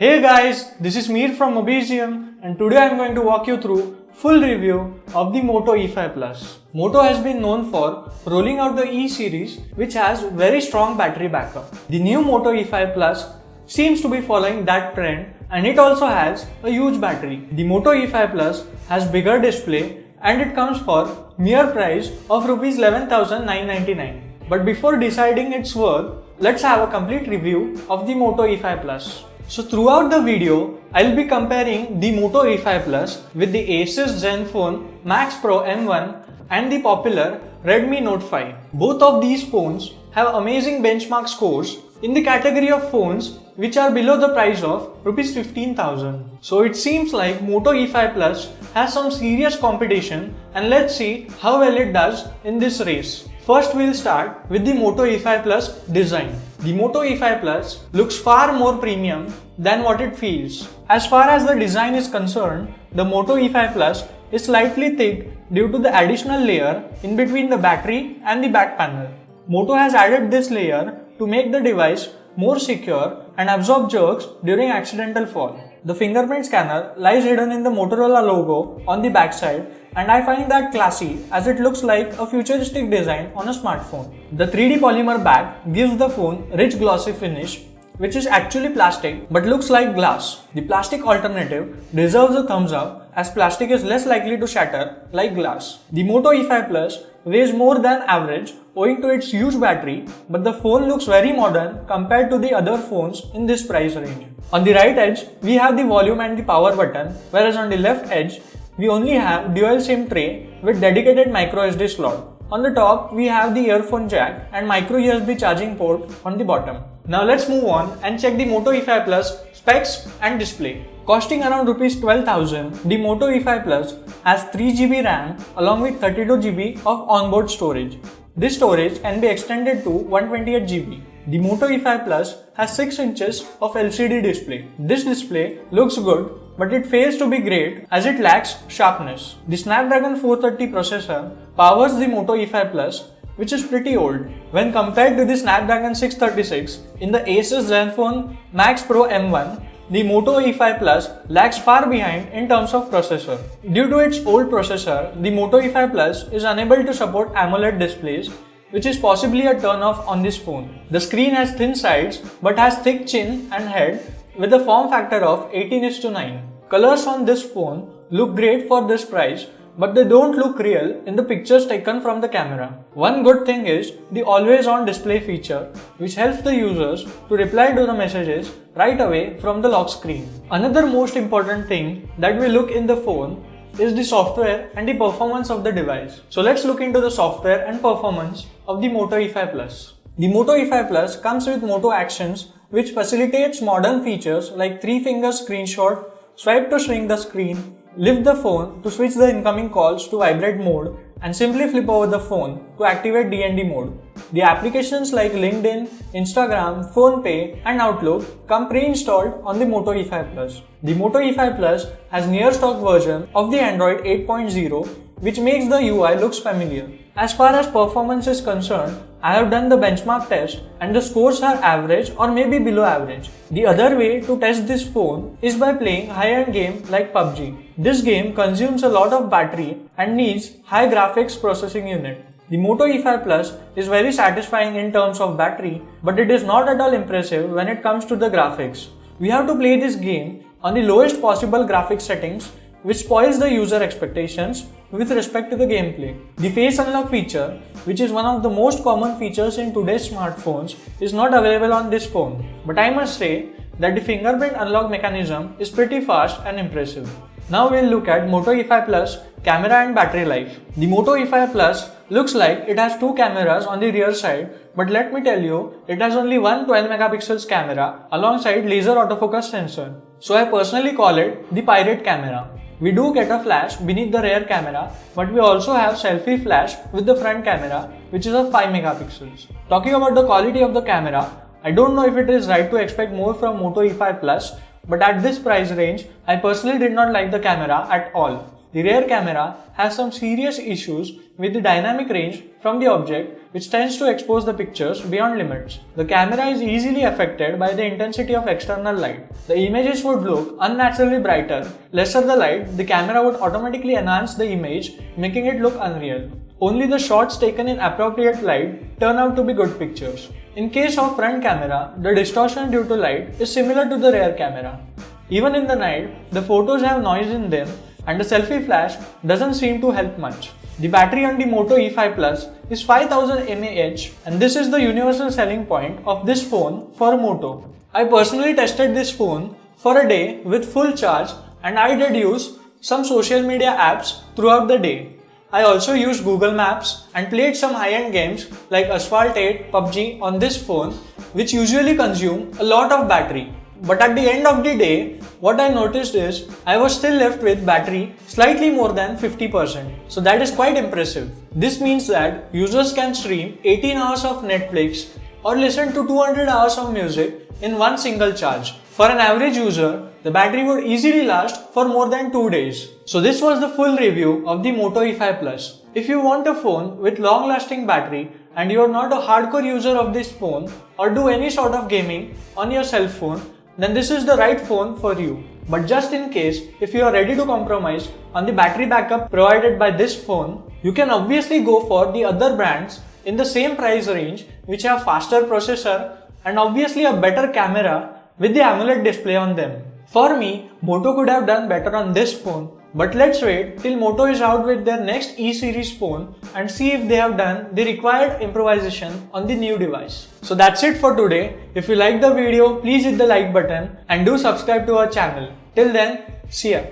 Hey guys, this is Mir from Mobisium and today I am going to walk you through full review of the Moto E5 Plus. Moto has been known for rolling out the E series which has very strong battery backup. The new Moto E5 Plus seems to be following that trend and it also has a huge battery. The Moto E5 Plus has bigger display and it comes for mere price of Rs 11,999. But before deciding its worth, let's have a complete review of the Moto E5 Plus. So throughout the video, I'll be comparing the Moto E5 Plus with the Asus ZenFone Max Pro M1 and the popular Redmi Note 5. Both of these phones have amazing benchmark scores in the category of phones which are below the price of Rs 15,000. So it seems like Moto E5 Plus has some serious competition and let's see how well it does in this race. First we'll start with the Moto E5 Plus design. The Moto E5 Plus looks far more premium than what it feels. As far as the design is concerned, the Moto E5 Plus is slightly thick due to the additional layer in between the battery and the back panel. Moto has added this layer to make the device more secure and absorb jerks during accidental fall. The fingerprint scanner lies hidden in the Motorola logo on the backside and I find that classy as it looks like a futuristic design on a smartphone. The 3D polymer back gives the phone rich glossy finish which is actually plastic but looks like glass. The plastic alternative deserves a thumbs up as plastic is less likely to shatter like glass. The Moto E5 Plus weighs more than average owing to its huge battery, but the phone looks very modern compared to the other phones in this price range. On the right edge, we have the volume and the power button, whereas on the left edge, we only have dual SIM tray with dedicated microSD slot. On the top, we have the earphone jack and micro USB charging port on the bottom. Now let's move on and check the Moto E5 Plus specs and display. Costing around Rs 12,000, the Moto E5 Plus has 3GB RAM along with 32GB of onboard storage. This storage can be extended to 128GB. The Moto E5 Plus has 6 inches of LCD display. This display looks good, but it fails to be great as it lacks sharpness. The Snapdragon 430 processor powers the Moto E5 Plus, which is pretty old. When compared to the Snapdragon 636 in the Asus ZenFone Max Pro M1, the Moto E5 Plus lags far behind in terms of processor. Due to its old processor, the Moto E5 Plus is unable to support AMOLED displays, which is possibly a turn-off on this phone. The screen has thin sides but has thick chin and head with a form factor of 18:9. Colors on this phone look great for this price, but they don't look real in the pictures taken from the camera. One good thing is the always on display feature, which helps the users to reply to the messages right away from the lock screen. Another most important thing that we look in the phone is the software and the performance of the device. So let's look into the software and performance of the Moto E5 Plus. The Moto E5 Plus comes with Moto Actions, which facilitates modern features like 3-finger screenshot, swipe to shrink the screen, lift the phone to switch the incoming calls to vibrate mode, and simply flip over the phone to activate DND mode. The applications like LinkedIn, Instagram, PhonePe, and Outlook come pre-installed on the Moto E5 Plus. The Moto E5 Plus has near stock version of the Android 8.0, which makes the UI looks familiar. As far as performance is concerned, I have done the benchmark test and the scores are average or maybe below average. The other way to test this phone is by playing high-end game like PUBG. This game consumes a lot of battery and needs high graphics processing unit. The Moto E5 Plus is very satisfying in terms of battery, but it is not at all impressive when it comes to the graphics. We have to play this game on the lowest possible graphics settings, which spoils the user expectations with respect to the gameplay. The face unlock feature, which is one of the most common features in today's smartphones, is not available on this phone. But I must say that the fingerprint unlock mechanism is pretty fast and impressive. Now we'll look at Moto E5 Plus camera and battery life. The Moto E5 Plus looks like it has 2 cameras on the rear side, but let me tell you, it has only one 12 megapixels camera alongside laser autofocus sensor. So I personally call it the pirate camera. We do get a flash beneath the rear camera, but we also have selfie flash with the front camera, which is of 5 megapixels. Talking about the quality of the camera, I don't know if it is right to expect more from Moto E5 Plus, but at this price range, I personally did not like the camera at all. the rear camera has some serious issues with the dynamic range from the object, which tends to expose the pictures beyond limits. The camera is easily affected by the intensity of external light. The images would look unnaturally brighter. Lesser the light, the camera would automatically enhance the image, making it look unreal. Only the shots taken in appropriate light turn out to be good pictures. In case of front camera, the distortion due to light is similar to the rear camera. Even in the night, the photos have noise in them and the selfie flash doesn't seem to help much. The battery on the Moto E5 Plus is 5000 mAh and this is the universal selling point of this phone for Moto. I personally tested this phone for a day with full charge and I did use some social media apps throughout the day. I also used Google Maps and played some high-end games like Asphalt 8, PUBG on this phone, which usually consume a lot of battery. But at the end of the day, what I noticed is I was still left with battery slightly more than 50%. So that is quite impressive. This means that users can stream 18 hours of Netflix or listen to 200 hours of music in one single charge. For an average user, the battery would easily last for more than 2 days. So this was the full review of the Moto E5 Plus. If you want a phone with long lasting battery and you are not a hardcore user of this phone or do any sort of gaming on your cell phone, then this is the right phone for you. But just in case, if you are ready to compromise on the battery backup provided by this phone, you can obviously go for the other brands in the same price range which have faster processor and obviously a better camera with the AMOLED display on them. For me, Moto could have done better on this phone, but let's wait till Moto is out with their next E-series phone and see if they have done the required improvisation on the new device. So that's it for today. If you like the video, please hit the like button and do subscribe to our channel. Till then, see ya.